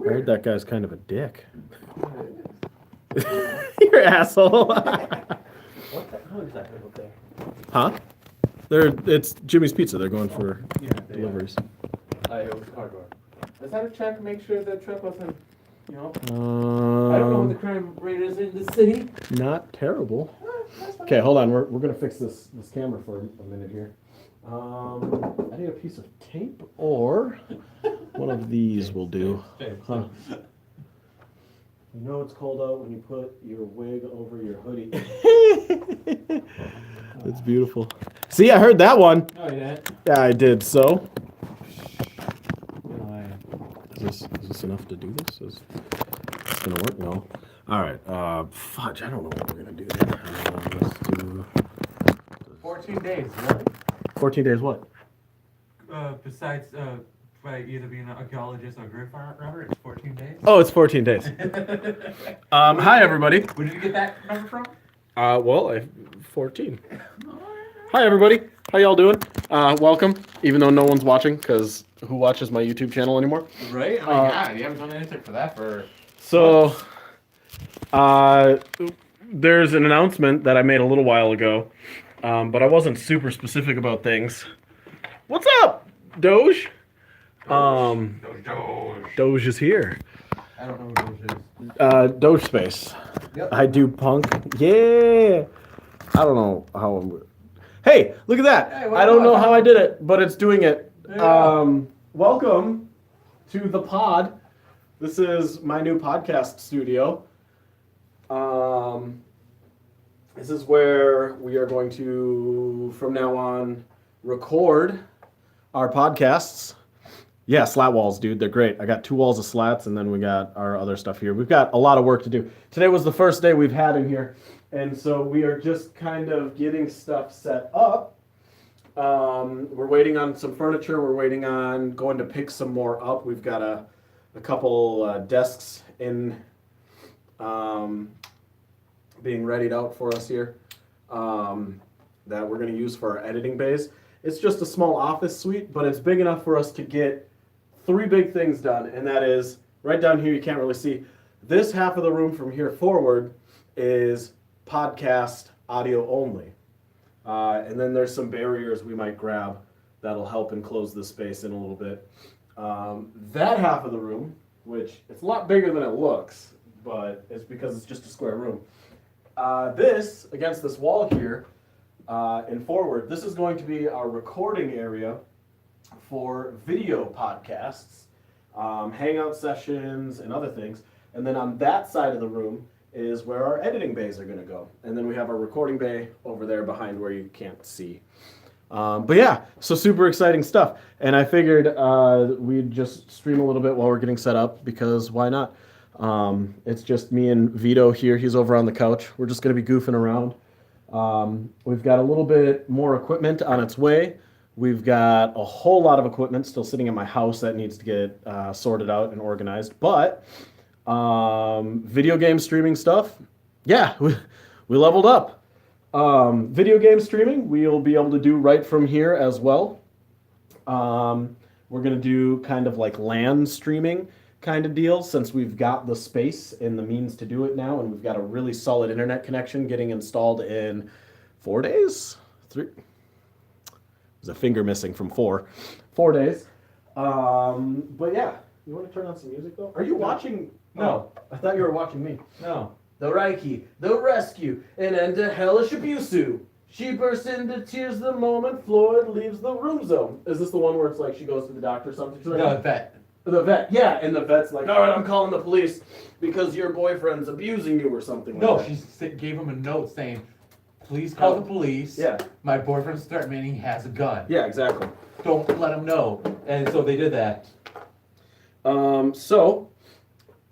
I heard that guy's kind of a dick. You're an asshole. What the hell is that over there? Huh? It's Jimmy's Pizza. They're going for deliveries. It was cardboard. Let's have a check, make sure the truck wasn't, I don't know what the crime rate is in the city. Not terrible. Okay, hold on. We're gonna fix this camera for a minute here. I need a piece of tape or one of these will do. Huh. You know it's cold out when you put your wig over your hoodie. That's beautiful. See, I heard that one. Oh, you did? Yeah, I did. So, is this enough to do this? Is it's gonna work? No. All right. Fudge. I don't know what we're gonna do here. Let's do 14 days, really? 14 days. What? Besides, by either being an archaeologist or grave robber, it's 14 days. Oh, it's 14 days. Hi everybody. Where did you get that number from? Well, 14. Hi everybody. How y'all doing? Welcome. Even though no one's watching, because who watches my YouTube channel anymore? Right? I mean, yeah, you haven't done anything for that for... So, there's an announcement that I made a little while ago, but I wasn't super specific about things. What's up, Doge? Doge is here. I don't know what Doge is. Doge Space. Yep. I do punk. Yeah. I don't know how I'm... Hey, look at that. Hey, I don't know how I did it, but it's doing it. Welcome to the pod. This is my new podcast studio. This is where we are going to, from now on, record our podcasts. Yeah, slat walls, dude. They're great. I got 2 walls of slats, and then we got our other stuff here. We've got a lot of work to do. Today was the first day we've had in here, and so we are just kind of getting stuff set up. We're waiting on some furniture. We're waiting on going to pick some more up. We've got a couple desks in being readied out for us here that we're going to use for our editing bays. It's just a small office suite, but it's big enough for us to get 3 big things done, and that is, right down here you can't really see, this half of the room from here forward is podcast audio only. And then there's some barriers we might grab that'll help enclose this space in a little bit. That half of the room, which it's a lot bigger than it looks, but it's because it's just a square room. This, against this wall here, and forward, this is going to be our recording area for video podcasts, hangout sessions, and other things. And then on that side of the room is where our editing bays are going to go. And then we have our recording bay over there behind where you can't see. But yeah, so super exciting stuff. And I figured we'd just stream a little bit while we're getting set up, because why not? It's just me and Vito here. He's over on the couch. We're just going to be goofing around. We've got a little bit more equipment on its way. We've got a whole lot of equipment still sitting in my house that needs to get sorted out and organized. But video game streaming stuff, yeah, we leveled up. Video game streaming, we'll be able to do right from here as well. We're going to do kind of like LAN streaming kind of deal, since we've got the space and the means to do it now, and we've got a really solid internet connection getting installed in 4 days. 3. There's a finger missing from 4 days. But yeah, you want to turn on some music though? Are you watching? No. I thought you were watching me. No. The Reiki, the rescue, and into hellish abusu. She bursts into tears the moment Floyd leaves the room zone. Is this the one where it's like she goes to the doctor or something? She's like, No, vet. The vet, yeah, and the vet's like, all right, I'm calling the police because your boyfriend's abusing you or something like No, that. she gave him a note saying, please call the police. Yeah. My boyfriend's threatening he has a gun. Yeah, exactly. Don't let him know. And so they did that. So,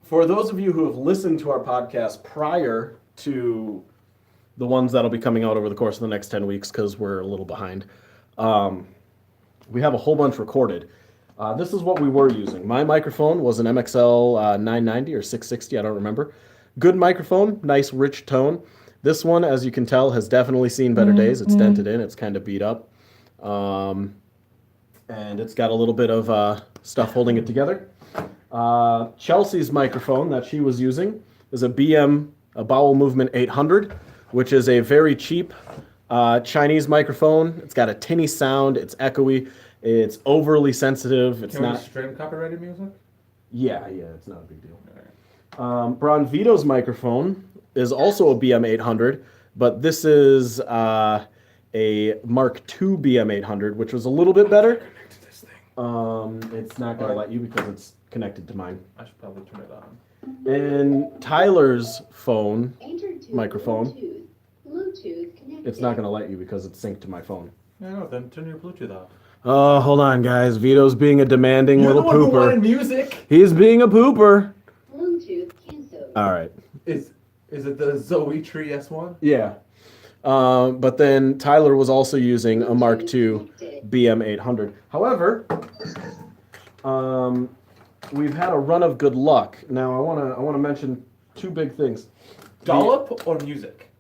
for those of you who have listened to our podcast prior to the ones that'll be coming out over the course of the next 10 weeks, because we're a little behind, we have a whole bunch recorded. This is what we were using. My microphone was an MXL 990 or 660, I don't remember. Good microphone, nice rich tone. This one, as you can tell, has definitely seen better days. It's dented in, it's kind of beat up. And it's got a little bit of stuff holding it together. Chelsea's microphone that she was using is a Bowel Movement 800, which is a very cheap Chinese microphone. It's got a tinny sound. It's echoey. It's overly sensitive. It's Can not. we stream copyrighted music? Yeah, it's not a big deal. Braun Vito's microphone is also a BM800, but this is a Mark II BM800, which was a little bit better. Connect to this thing. It's not going to let you because it's connected to mine. I should probably turn it on. And Tyler's phone, microphone, Bluetooth connected. it's not going to let you because it's synced to my phone. No, then turn your Bluetooth off. Oh, hold on, guys. Vito's being a demanding You're the little one who wanted pooper. music. He's being a pooper. Bluetooth canceled. All right. Is it the Zoe Tree S1? Yeah. But then Tyler was also using a Mark II BM800. However, we've had a run of good luck. Now, I wanna mention two big things. Dollop or music?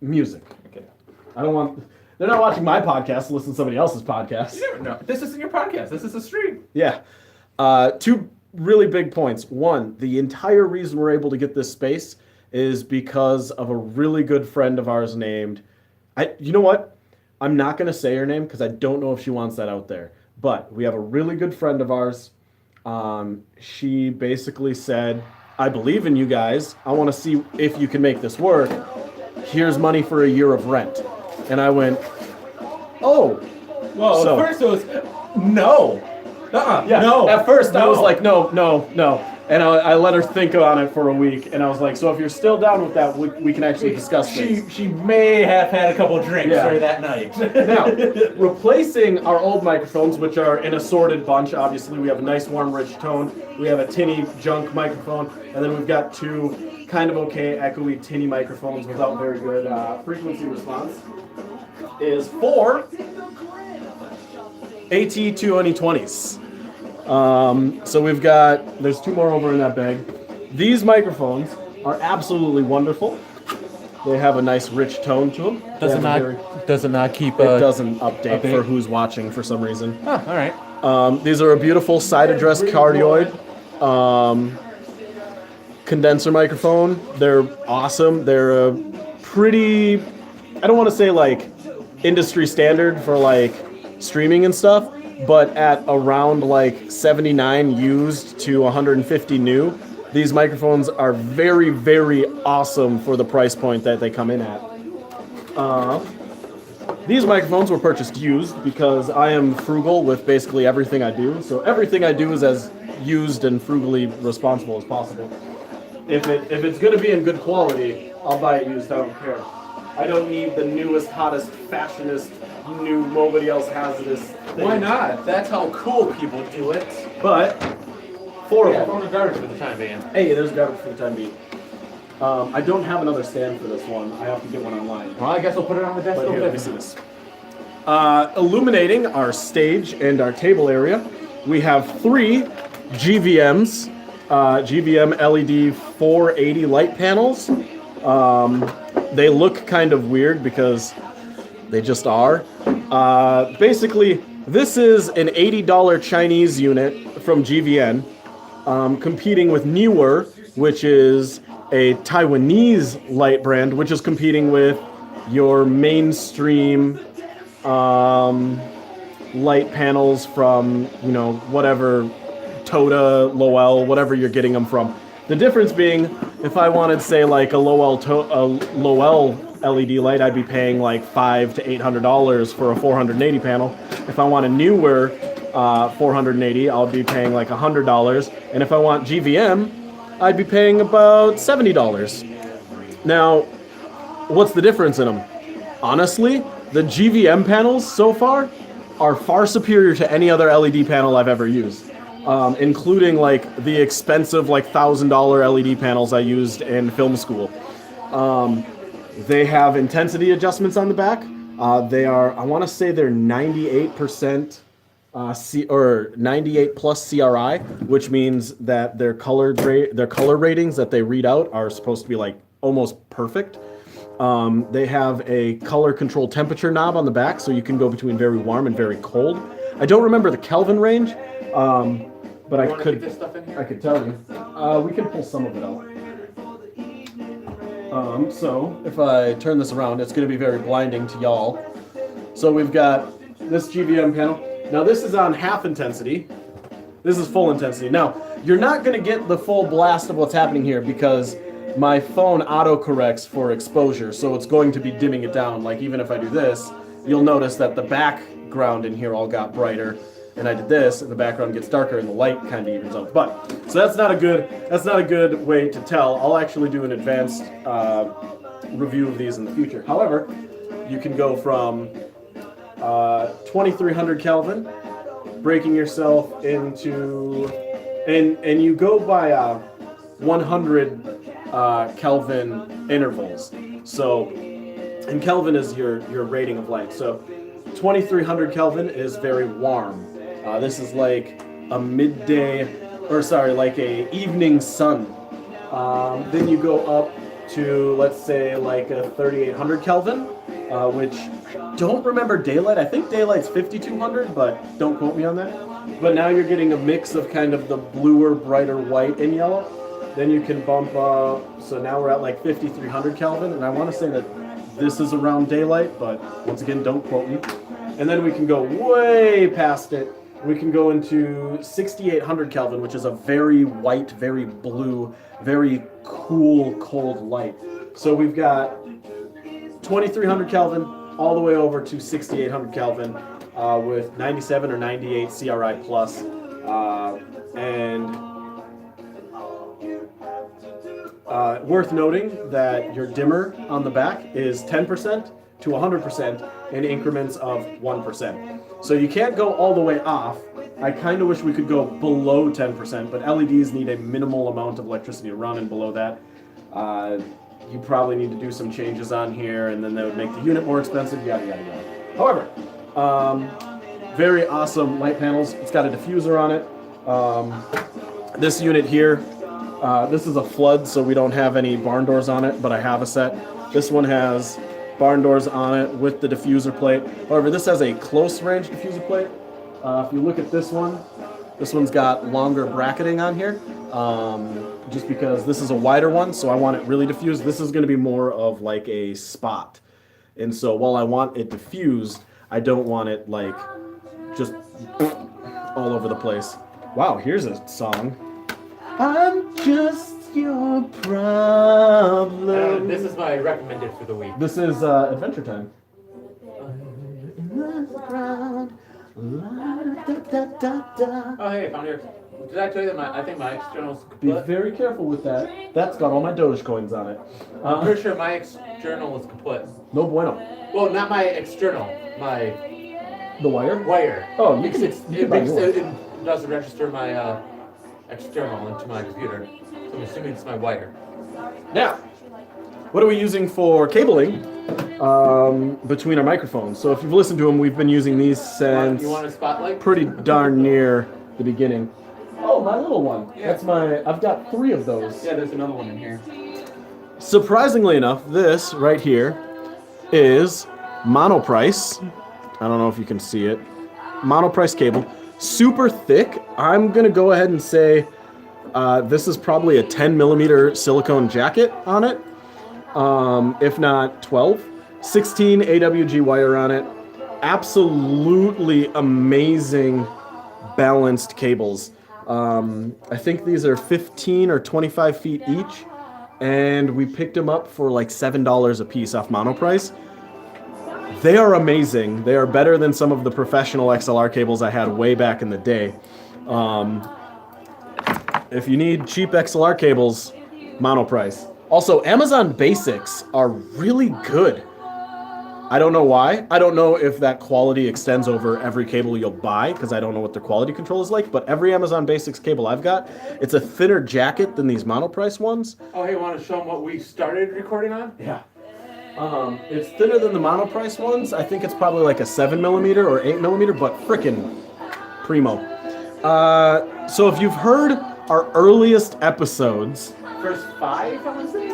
Music. Okay. I don't want. They're not watching my podcast. Listen to somebody else's podcast. You never know. This isn't your podcast. This is a stream. Yeah. Two really big points. One, the entire reason we're able to get this space is because of a really good friend of ours named. You know what? I'm not going to say her name because I don't know if she wants that out there. But we have a really good friend of ours. She basically said, I believe in you guys. I want to see if you can make this work. Here's money for a year of rent. And I went, oh. Well, So- at first it was no. Yeah, No. at first I was No. like, no. And I let her think on it for a week. And I was like, so if you're still down with that, we can actually discuss things. She may have had a couple drinks Yeah. during that night. Now, replacing our old microphones, which are an assorted bunch, obviously, we have a nice, warm, rich tone. We have a tinny junk microphone. And then we've got two kind of okay, echoey, tinny microphones without very good frequency response. Is four AT22020s. So we've got, there's two more over in that bag. These microphones are absolutely wonderful. They have a nice rich tone to them. Does it They have a very- not keep It doesn't update update? for who's watching for some reason. Oh, all right. These are a beautiful side address cardioid condenser microphone. They're awesome. They're a pretty, I don't want to say like industry standard for like streaming and stuff, but at around like 79 used to 150 new, these microphones are very, very awesome for the price point that they come in at. These microphones were purchased used because I am frugal with basically everything I do. So everything I do is as used and frugally responsible as possible. If it's going to be in good quality, I'll buy it used. I don't care. I don't need the newest, hottest, fashionist, new, nobody else has this thing. Why not? That's how cool people do it. But four of Yeah, them. phone and garbage for the time being. Hey, there's garbage for the time being. I don't have another stand for this one. I have to get one online. Well, I guess we'll put it on the desk But over here, let me there. see this. Illuminating our stage and our table area, we have three GVMs, GVM LED 480 light panels. They look kind of weird because they just are. Basically, this is an $80 Chinese unit from GVN, competing with Neewer, which is a Taiwanese light brand, which is competing with your mainstream light panels from, whatever, Toda, Lowell, whatever you're getting them from. The difference being, if I wanted, say, like a Lowell LED light, I'd be paying like $500 to $800 for a 480 panel. If I want a newer 480, I'll be paying like $100. And if I want GVM, I'd be paying about $70. Now, what's the difference in them? Honestly, the GVM panels so far are far superior to any other LED panel I've ever used. Including like the expensive like $1,000 LED panels I used in film school. They have intensity adjustments on the back. They are, I want to say they're 98% or 98 plus CRI, which means that their color ratings that they read out are supposed to be like almost perfect. They have a color control temperature knob on the back, so you can go between very warm and very cold. I don't remember the Kelvin range, but You I wanna could keep this stuff in here? I could tell you. We can pull some of it out. So if I turn this around, it's going to be very blinding to y'all. So we've got this GVM panel. Now this is on half intensity. This is full intensity. Now, you're not going to get the full blast of what's happening here because my phone auto-corrects for exposure, so it's going to be dimming it down. Like even if I do this, you'll notice that the background in here all got brighter, and I did this, and the background gets darker, and the light kind of evens out. But so that's not a good way to tell. I'll actually do an advanced review of these in the future. However, you can go from 2300 Kelvin, breaking yourself into, and you go by 100 Kelvin intervals. So, and Kelvin is your rating of light. So 2300 Kelvin is very warm. This is like a like a evening sun. Then you go up to, let's say, like a 3800 Kelvin, which don't remember daylight. I think daylight's 5200, but don't quote me on that. But now you're getting a mix of kind of the bluer, brighter white and yellow. Then you can bump up, so now we're at like 5300 Kelvin, and I want to say that this is around daylight, but once again, don't quote me. And then we can go way past it. We can go into 6800 Kelvin, which is a very white, very blue, very cool, cold light. So we've got 2300 Kelvin all the way over to 6800 Kelvin with 97 or 98 CRI plus, and worth noting that your dimmer on the back is 10% to 100% in increments of 1%. So you can't go all the way off. I kind of wish we could go below 10%, but LEDs need a minimal amount of electricity to run, and below that, you probably need to do some changes on here, and then that would make the unit more expensive, yada, yada, yada. However, very awesome light panels. It's got a diffuser on it. This unit here, this is a flood, so we don't have any barn doors on it, but I have a set. This one has barn doors on it with the diffuser plate. However, this has a close range diffuser plate. If you look at this one's got longer bracketing on here, just because this is a wider one, so I want it really diffused. This is going to be more of like a spot. And so while I want it diffused, I don't want it like just all over the place. Wow, here's a song. I'm just your problem. This is my recommended for the week. This is Adventure Time. Oh, hey, I found yours. Did I tell you that I think my external's Be kaput? very careful with that. That's got all my Dogecoins on it. I'm pretty sure my external is kaput. No bueno. Well, not my external, my The wire? wire. Oh, you can, It doesn't register my external into my computer. So I'm assuming it's my wire. Now, what are we using for cabling between our microphones? So if you've listened to them, we've been using these since You want a spotlight? pretty darn near the beginning. Oh, my little one. Yeah. I've got 3 of those. Yeah, there's another one in here. Surprisingly enough, this right here is Monoprice. I don't know if you can see it. Monoprice cable. Super thick. I'm going to go ahead and say this is probably a 10 millimeter silicone jacket on it. If not 12. 16 AWG wire on it. Absolutely amazing balanced cables. I think these are 15 or 25 feet each, and we picked them up for like $7 a piece off Monoprice. They are amazing. They are better than some of the professional XLR cables I had way back in the day. If you need cheap XLR cables, Monoprice. Also, Amazon Basics are really good. I don't know why. I don't know if that quality extends over every cable you'll buy, because I don't know what their quality control is like, but every Amazon Basics cable I've got, it's a thinner jacket than these Monoprice ones. Oh, hey, want to show them what we started recording on? Yeah. It's thinner than the Monoprice ones. I think it's probably like a 7 millimeter or 8 millimeter, but frickin' primo. So if you've heard our earliest episodes, First 5, I would say?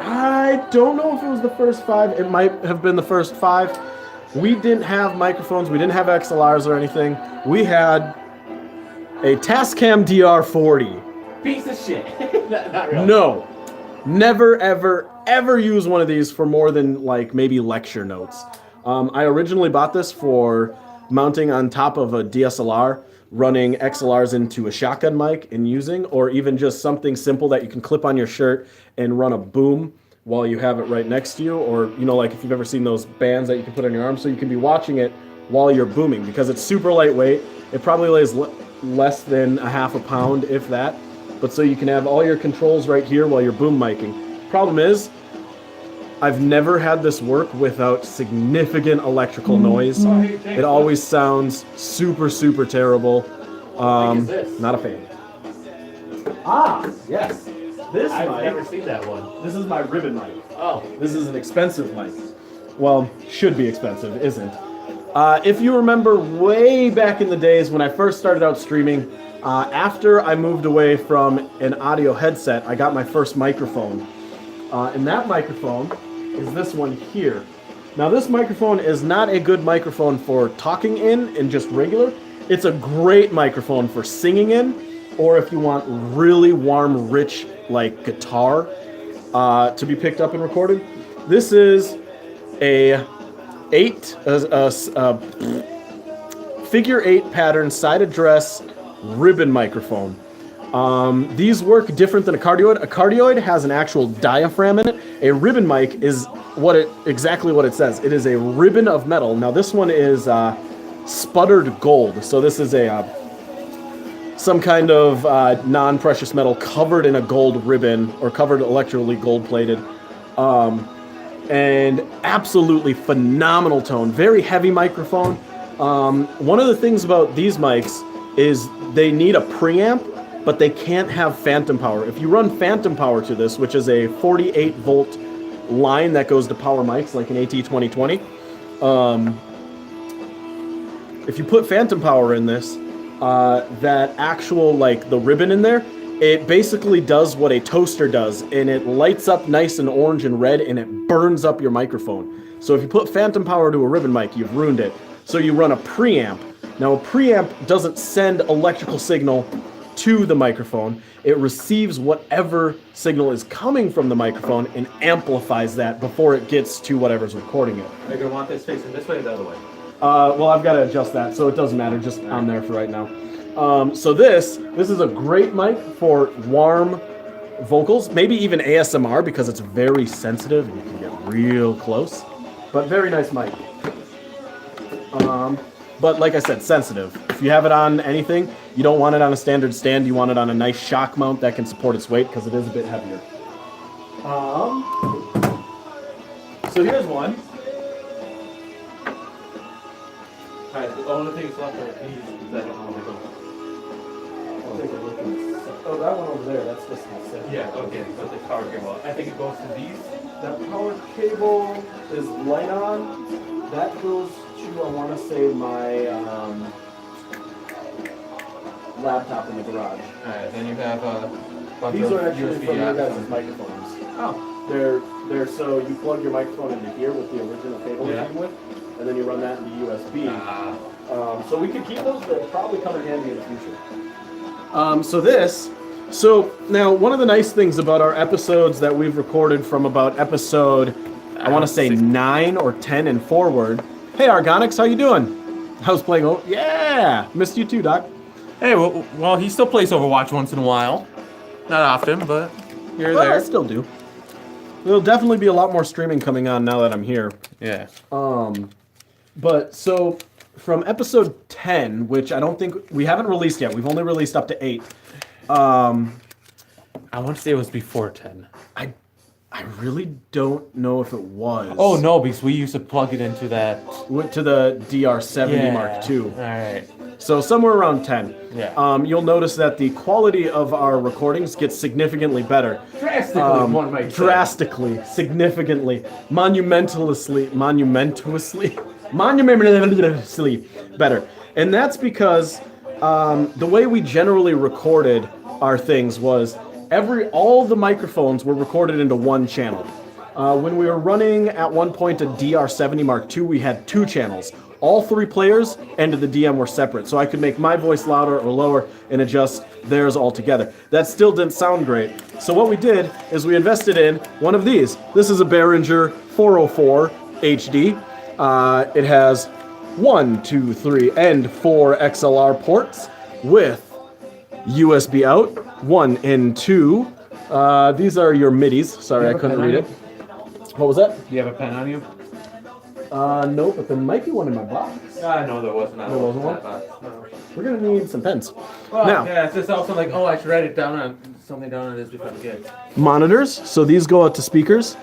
I don't know if it was the first 5. It might have been the first 5. We didn't have microphones. We didn't have XLRs or anything. We had A Tascam DR40. Piece of shit. Not really. No. Never, ever, ever use one of these for more than like maybe lecture notes. I originally bought this for mounting on top of a DSLR, running XLRs into a shotgun mic and using, or even just something simple that you can clip on your shirt and run a boom while you have it right next to you, or like if you've ever seen those bands that you can put on your arm, so you can be watching it while you're booming, because it's super lightweight. It probably weighs less than a half a pound, if that. But so you can have all your controls right here while you're boom micing. Problem is, I've never had this work without significant electrical noise. It always sounds super, super terrible. Is this? Not a fan. Ah, yes. This I've mic. never seen that one. This is my ribbon mic. Oh. This is an expensive mic. Well, should be expensive, isn't. If you remember way back in the days when I first started out streaming, after I moved away from an audio headset, I got my first microphone. And that microphone is this one here. Now this microphone is not a good microphone for talking in and just regular. It's a great microphone for singing in, or if you want really warm, rich, like guitar to be picked up and recorded. This is a figure 8 pattern side address ribbon microphone. These work different than a cardioid. A cardioid has an actual diaphragm in it. A ribbon mic is exactly what it says. It is a ribbon of metal. Now this one is sputtered gold. So this is some kind of non-precious metal covered in a gold ribbon, or covered electrically gold plated. And absolutely phenomenal tone. Very heavy microphone. One of the things about these mics is they need a preamp, but they can't have phantom power. If you run phantom power to this, which is a 48 volt line that goes to power mics like an AT2020, if you put phantom power in this, that actual, like the ribbon in there, it basically does what a toaster does, and it lights up nice and orange and red, and it burns up your microphone. So if you put phantom power to a ribbon mic, you've ruined it. So you run a preamp. Now a preamp doesn't send electrical signal to the microphone. It receives whatever signal is coming from the microphone and amplifies that before it gets to whatever's recording it. Are you going to want this facing this way or the other way? Well, I've got to adjust that, so it doesn't matter, just on there for right now. So this is a great mic for warm vocals, maybe even ASMR, because it's very sensitive and you can get real close. But very nice mic. But like I said, sensitive. If you have it on anything, you don't want it on a standard stand, you want it on a nice shock mount that can support its weight, because it is a bit heavier. So here's one. Alright, the only thing that's left are these. Is that how they go? I'll take a look at this. Oh, that one over there, that's just the set. Yeah, okay, so the power cable. I think it goes to these. That power cable is light on. That goes to, I want to say, my laptop in the garage. Alright, then you have a bunch These of are actually USB from your outs. guys' microphones. Oh, They're so you plug your microphone into here with the original cable Yeah. it came with, and then you run that into USB. ah. So we could keep those, but probably come in handy in the future. So now one of the nice things about our episodes that we've recorded from about episode, I want to say 9 or 10 and forward. Hey Argonix, how you doing? I was playing. Oh yeah, missed you too, Doc. Hey, well, he still plays Overwatch once in a while. Not often, but here or Well, I there. still do. There'll definitely be a lot more streaming coming on now that I'm here. Yeah. But so from episode 10, which I don't think we haven't released yet. We've only released up to 8. I want to say it was before 10. I really don't know if it was. Oh, no, because we used to plug it into that. Went to the DR70 Mark II. Alright. So somewhere around 10. Yeah. You'll notice that the quality of our recordings gets significantly better. Drastically, one might say. Drastically, significantly, monumentally better. And that's because the way we generally recorded our things was all the microphones were recorded into one channel. When we were running at one point a DR70 Mark II, we had 2 channels. all three players and the DM were separate. So I could make my voice louder or lower and adjust theirs all together. That still didn't sound great. So what we did is we invested in one of these. This is a Behringer 404 HD. It has 1, 2, 3, and 4 XLR ports with USB out, 1 and 2. These are your MIDIs. Sorry, I couldn't read it. What was that? Do you have a pen on you? No, but there might be one in my box. No, there wasn't. There wasn't one? No. We're gonna need some pens. Well, Now, yeah, it's just also like, oh, I should write it down on something down on this before I forget. monitors. So these go out to speakers.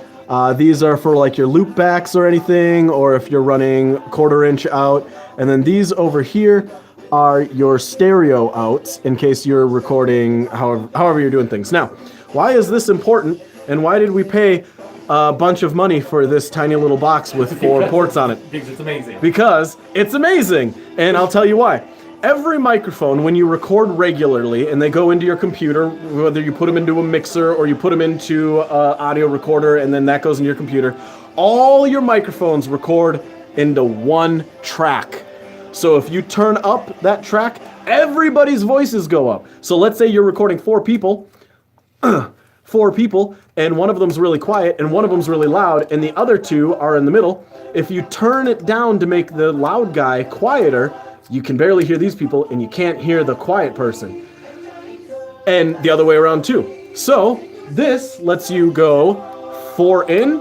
These are for like your loop backs or anything, or if you're running 1/4 inch out. And then these over here are your stereo outs in case you're recording however you're doing things. Now, why is this important, and why did we pay a bunch of money for this tiny little box with 4 ports on it? Because it's amazing. Because it's amazing, and I'll tell you why. Every microphone, when you record regularly and they go into your computer, whether you put them into a mixer or you put them into an audio recorder and then that goes into your computer, all your microphones record into one track. So if you turn up that track, everybody's voices go up. So let's say you're recording 4 people, and one of them's really quiet and one of them's really loud and the other 2 are in the middle. If you turn it down to make the loud guy quieter, you can barely hear these people and you can't hear the quiet person. And the other way around too. So this lets you go 4 in,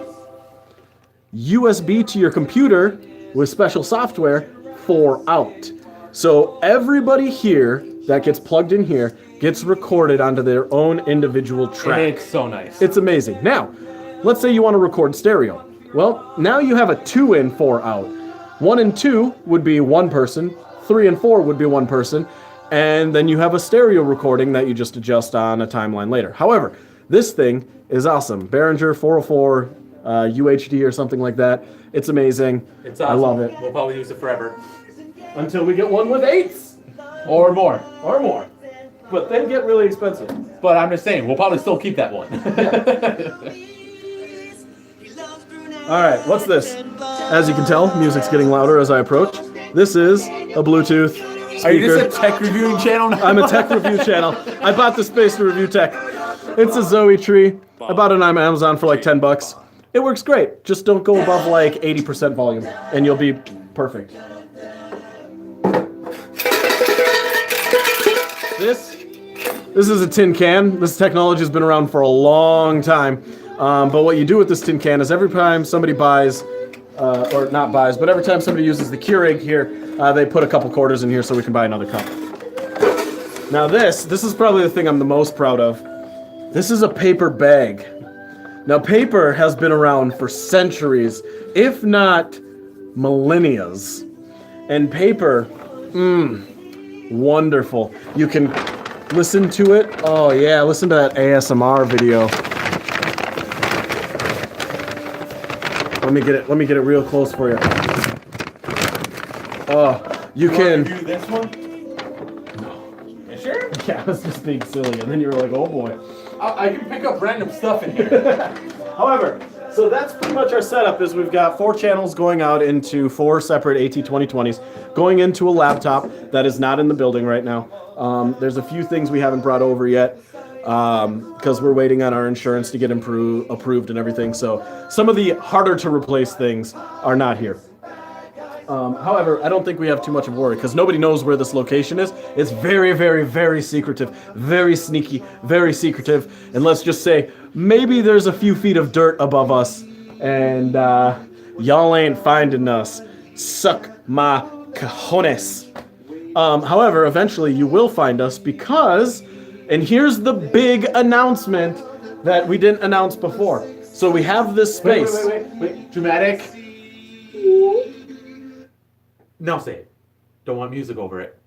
USB to your computer with special software, 4 out. So everybody here that gets plugged in here gets recorded onto their own individual track. And it's so nice. It's amazing. Now, let's say you want to record stereo. Well, now you have a 2 in, 4 out. 1 and 2 would be one person, 3 and 4 would be one person, and then you have a stereo recording that you just adjust on a timeline later. However, this thing is awesome. Behringer 404 UHD or something like that. It's amazing. It's awesome. I love it. We'll probably use it forever. Until we get one with 8s Or more. or more. But they get really expensive. But I'm just saying, we'll probably still keep that one. All right, what's this? As you can tell, music's getting louder as I approach. This is a Bluetooth speaker. Are you just a tech reviewing channel now? I'm a tech review channel. I bought the space to review tech. It's a Zoe Tree. I bought it on Amazon for like $10. It works great. Just don't go above like 80% volume, and you'll be perfect. This is a tin can. This technology has been around for a long time. But what you do with this tin can is every time somebody buys, or not buys, but every time somebody uses the Keurig here, they put a couple quarters in here so we can buy another cup. Now this is probably the thing I'm the most proud of. This is a paper bag. Now paper has been around for centuries, if not millennias. And paper, wonderful. You can listen to it. Oh yeah, listen to that ASMR video. Let me get it real close for you. Oh, you can. Do this one? No. You sure? Yeah, I was just being silly, and then you were like, oh boy. I can pick up random stuff in here. However, so that's pretty much our setup. Is we've got 4 channels going out into 4 separate AT2020s, going into a laptop that is not in the building right now. There's a few things we haven't brought over yet because we're waiting on our insurance to get approved and everything. So some of the harder to replace things are not here. However, I don't think we have too much of a worry because nobody knows where this location is. It's very, very, very secretive, very sneaky, very secretive. And let's just say maybe there's a few feet of dirt above us and y'all ain't finding us. Suck my cojones. However, eventually you will find us because, and here's the big announcement that we didn't announce before. So we have this space. Wait. Dramatic. Now say it. Don't want music over it.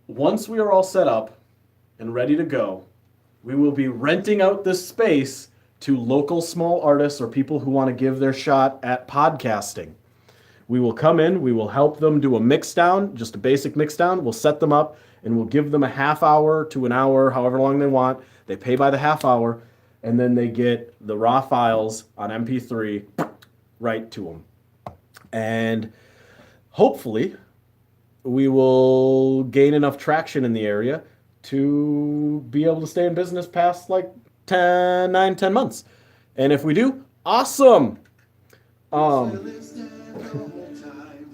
Once we are all set up and ready to go, we will be renting out this space to local small artists or people who want to give their shot at podcasting. We will come in, we will help them do a mix down, just a basic mix down. We'll set them up and we'll give them a half hour to an hour, however long they want. They pay by the half hour and then they get the raw files on MP3 right to them. And hopefully we will gain enough traction in the area to be able to stay in business past like 10 months. And if we do, awesome. But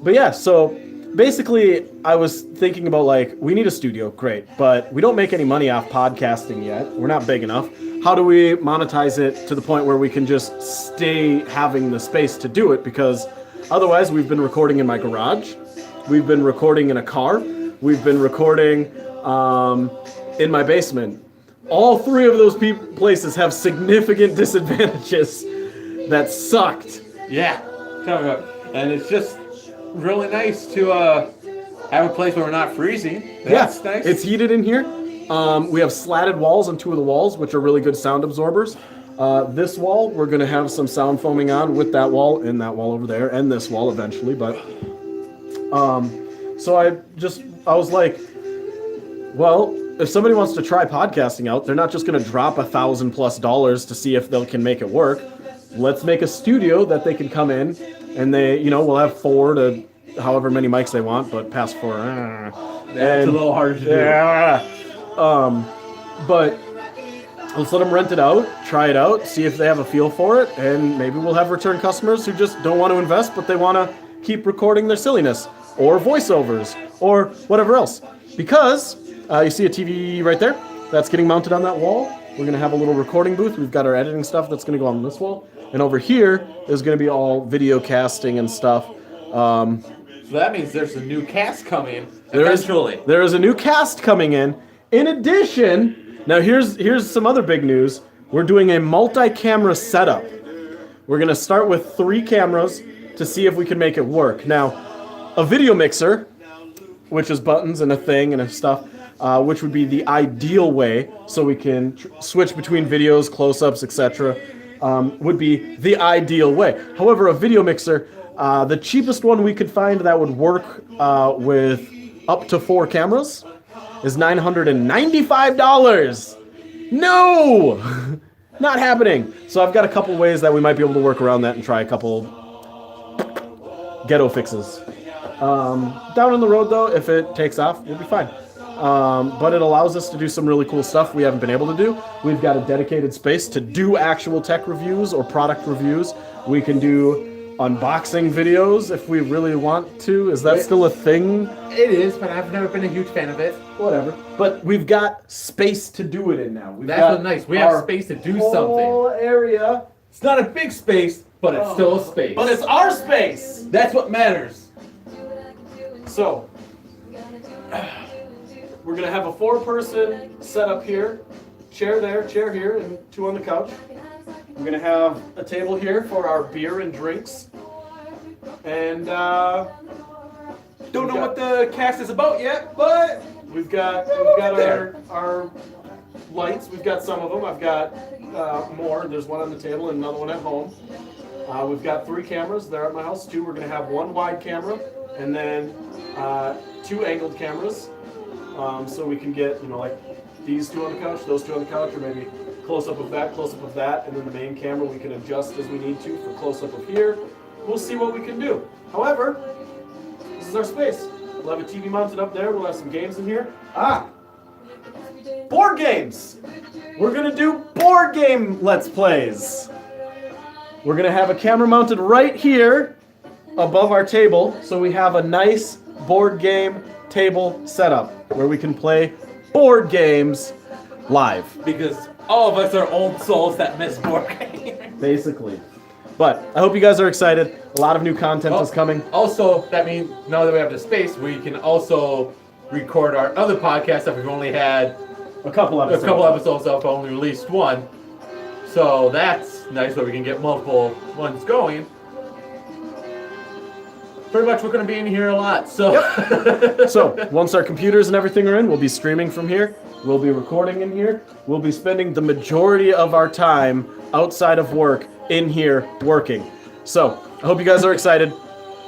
yeah, so basically I was thinking about like, we need a studio, great, but we don't make any money off podcasting yet. We're not big enough. How do we monetize it to the point where we can just stay having the space to do it? Because otherwise we've been recording in my garage. We've been recording in a car. We've been recording in my basement. All three of those places have significant disadvantages that sucked. Yeah, tell me about it. And it's just really nice to have a place where we're not freezing. That's nice. It's heated in here. We have slatted walls on two of the walls, which are really good sound absorbers. This wall, we're going to have some sound foaming on with that wall and that wall over there and this wall eventually. But so I was like, well, if somebody wants to try podcasting out, they're not just going to drop $1,000+ to see if they can make it work. Let's make a studio that they can come in and they, we'll have 4 to however many mics they want, but past 4. It's a little hard to do. Yeah. But let's let them rent it out, try it out, see if they have a feel for it, and maybe we'll have return customers who just don't want to invest, but they want to keep recording their silliness, or voiceovers, or whatever else. Because you see a TV right there? That's getting mounted on that wall. We're going to have a little recording booth. We've got our editing stuff that's going to go on this wall. And over here is going to be all video casting and stuff. So that means there's a new cast coming eventually. There is a new cast coming in. In addition, now here's some other big news. We're doing a multi-camera setup. We're going to start with 3 cameras to see if we can make it work. Now, a video mixer, which is buttons and a thing and stuff, which would be the ideal way so we can switch between videos, close-ups, etc., would be the ideal way. However, a video mixer, the cheapest one we could find that would work with up to 4 cameras is $995. No! Not happening. So I've got a couple ways that we might be able to work around that and try a couple ghetto fixes. Down on the road, though, if it takes off, we'll be fine. But it allows us to do some really cool stuff we haven't been able to do. We've got a dedicated space to do actual tech reviews or product reviews. We can do unboxing videos if we really want to. Is that still a thing? It is, but I've never been a huge fan of it. Whatever. But we've got space to do it in now. That's what's nice. We have space to do something. Whole area. It's not a big space, but it's still a space. But it's our space. That's what matters. So, we're going to have a 4-person setup here. Chair there, chair here, and 2 on the couch. We're going to have a table here for our beer and drinks. And, don't know what the cast is about yet, but we've got our lights. We've got some of them. I've got more. There's one on the table and another one at home. We've got 3 cameras there at my house. 2. We're going to have 1 wide camera and then 2 angled cameras. So we can get, like these 2 on the couch, those 2 on the couch, or maybe close up of that, and then the main camera we can adjust as we need to for close up of here. We'll see what we can do. However, this is our space. We'll have a TV mounted up there. We'll have some games in here. Board games. We're gonna do board game Let's Plays. We're gonna have a camera mounted right here above our table, so we have a nice board game table setup where we can play board games live. Because all of us are old souls that miss board games. Basically. But I hope you guys are excited. A lot of new content is coming. Also, that means now that we have the space, we can also record our other podcast that we've only had a couple episodes of, only released 1. So that's nice where we can get multiple ones going. Pretty much we're going to be in here a lot, so... Yep. So, once our computers and everything are in, we'll be streaming from here. We'll be recording in here. We'll be spending the majority of our time outside of work in here working. So, I hope you guys are excited.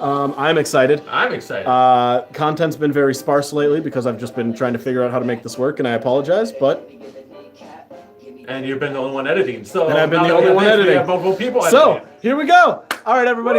I'm excited. I'm excited. Content's been very sparse lately because I've just been trying to figure out how to make this work, and I apologize, but... And you've been the only one editing, so... And I've been the only one editing. We have multiple people editing. So, here we go! Alright, everybody.